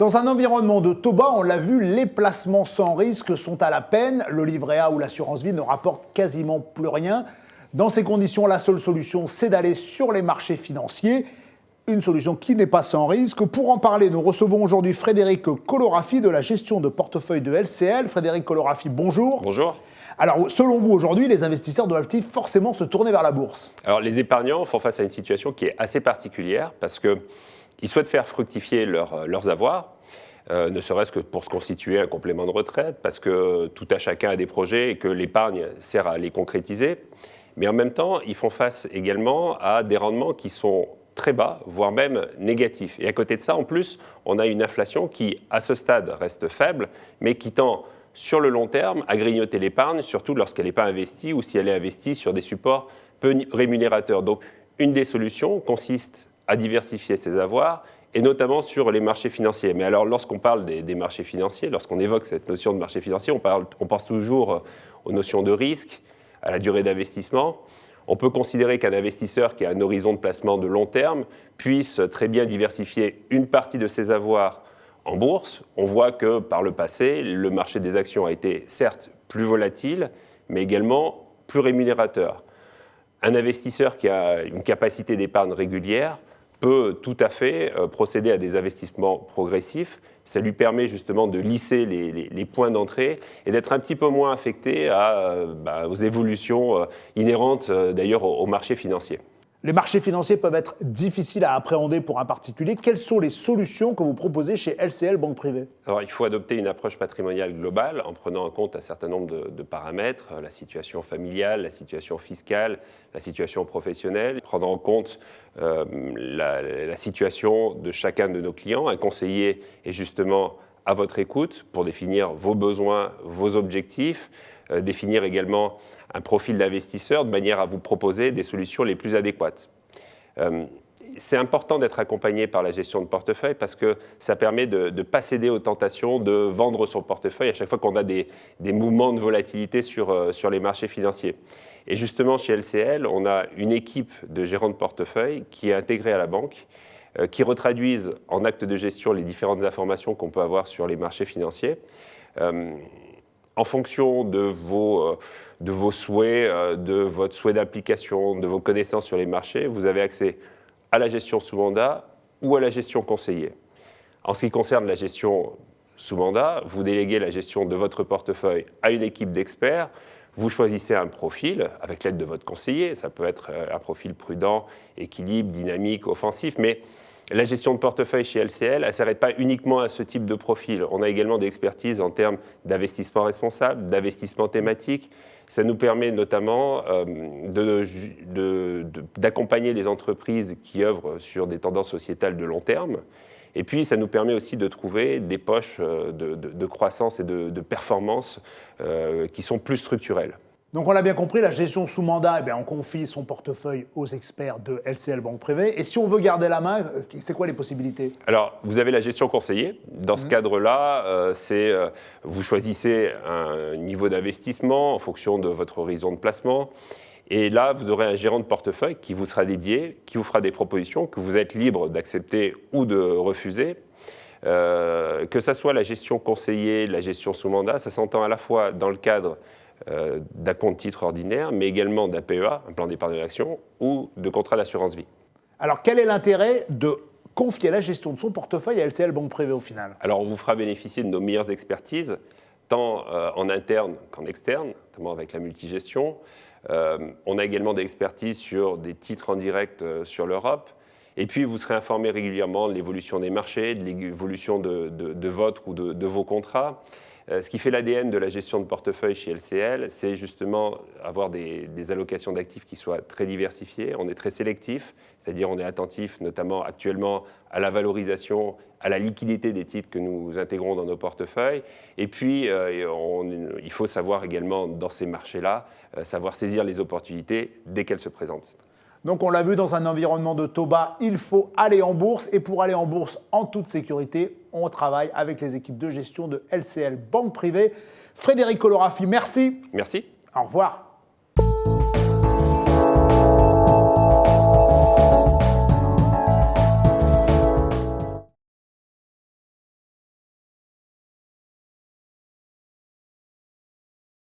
Dans un environnement de taux-bas, on l'a vu, les placements sans risque sont à la peine. Le livret A ou l'assurance vie ne rapportent quasiment plus rien. Dans ces conditions, la seule solution, c'est d'aller sur les marchés financiers. Une solution qui n'est pas sans risque. Pour en parler, nous recevons aujourd'hui Frédéric Colorafi de la gestion de portefeuille de LCL. Frédéric Colorafi, bonjour. Bonjour. Alors, selon vous, aujourd'hui, les investisseurs doivent-ils forcément se tourner vers la bourse? Alors, les épargnants font face à une situation qui est assez particulière parce qu'ils souhaitent faire fructifier leurs avoirs, ne serait-ce que pour se constituer un complément de retraite, parce que tout à chacun a des projets et que l'épargne sert à les concrétiser. Mais en même temps, ils font face également à des rendements qui sont très bas, voire même négatifs. Et à côté de ça, en plus, on a une inflation qui, à ce stade, reste faible, mais qui tend, sur le long terme, à grignoter l'épargne, surtout lorsqu'elle n'est pas investie ou si elle est investie sur des supports peu rémunérateurs. Donc, une des solutions consiste à diversifier ses avoirs, et notamment sur les marchés financiers. Mais alors, lorsqu'on parle des marchés financiers, lorsqu'on évoque cette notion de marché financier, on pense toujours aux notions de risque, à la durée d'investissement. On peut considérer qu'un investisseur qui a un horizon de placement de long terme puisse très bien diversifier une partie de ses avoirs en bourse. On voit que par le passé, le marché des actions a été certes plus volatile, mais également plus rémunérateur. Un investisseur qui a une capacité d'épargne régulière peut tout à fait procéder à des investissements progressifs. Ça lui permet justement de lisser les points d'entrée et d'être un petit peu moins affecté aux évolutions inhérentes d'ailleurs au marché financier. Les marchés financiers peuvent être difficiles à appréhender pour un particulier. Quelles sont les solutions que vous proposez chez LCL Banque Privée? Alors, il faut adopter une approche patrimoniale globale en prenant en compte un certain nombre de paramètres, la situation familiale, la situation fiscale, la situation professionnelle, prendre en compte la situation de chacun de nos clients. Un conseiller est justement à votre écoute pour définir vos besoins, vos objectifs, définir également un profil d'investisseur de manière à vous proposer des solutions les plus adéquates. C'est important d'être accompagné par la gestion de portefeuille parce que ça permet de ne pas céder aux tentations de vendre son portefeuille à chaque fois qu'on a des mouvements de volatilité sur les marchés financiers. Et justement, chez LCL, on a une équipe de gérants de portefeuille qui est intégrée à la banque, qui retraduisent en actes de gestion les différentes informations qu'on peut avoir sur les marchés financiers. En fonction de vos souhaits, de votre souhait d'application, de vos connaissances sur les marchés, vous avez accès à la gestion sous mandat ou à la gestion conseillée. En ce qui concerne la gestion sous mandat, vous déléguez la gestion de votre portefeuille à une équipe d'experts. Vous choisissez un profil avec l'aide de votre conseiller. Ça peut être un profil prudent, équilibre, dynamique, offensif, mais la gestion de portefeuille chez LCL, elle ne s'arrête pas uniquement à ce type de profil. On a également des expertises en termes d'investissement responsable, d'investissement thématique. Ça nous permet notamment d'accompagner les entreprises qui œuvrent sur des tendances sociétales de long terme. Et puis, ça nous permet aussi de trouver des poches de croissance et de performance qui sont plus structurelles. Donc on l'a bien compris, la gestion sous mandat, on confie son portefeuille aux experts de LCL Banque Privée. Et si on veut garder la main, c'est quoi les possibilités? Alors, vous avez la gestion conseillée. Dans ce cadre-là, vous choisissez un niveau d'investissement en fonction de votre horizon de placement. Et là, vous aurez un gérant de portefeuille qui vous sera dédié, qui vous fera des propositions que vous êtes libre d'accepter ou de refuser. Que ça soit la gestion conseillée, la gestion sous mandat, ça s'entend à la fois dans le cadre d'un compte titre ordinaire, mais également d'un PEA, un plan d'épargne d'action, ou de contrat d'assurance vie. Alors, quel est l'intérêt de confier la gestion de son portefeuille à LCL Banque Privée au final? Alors, on vous fera bénéficier de nos meilleures expertises, tant en interne qu'en externe, notamment avec la multigestion. On a également des expertises sur des titres en direct sur l'Europe. Et puis, vous serez informé régulièrement de l'évolution des marchés, de l'évolution de votre ou de vos contrats. Ce qui fait l'ADN de la gestion de portefeuille chez LCL, c'est justement avoir des allocations d'actifs qui soient très diversifiées. On est très sélectif, c'est-à-dire on est attentif notamment actuellement à la valorisation, à la liquidité des titres que nous intégrons dans nos portefeuilles. Et puis, il faut savoir également, dans ces marchés-là, savoir saisir les opportunités dès qu'elles se présentent. Donc on l'a vu, dans un environnement de taux bas, il faut aller en bourse. Et pour aller en bourse en toute sécurité, on travaille avec les équipes de gestion de LCL Banque Privée. Frédéric Colorafi, merci. Merci. Au revoir.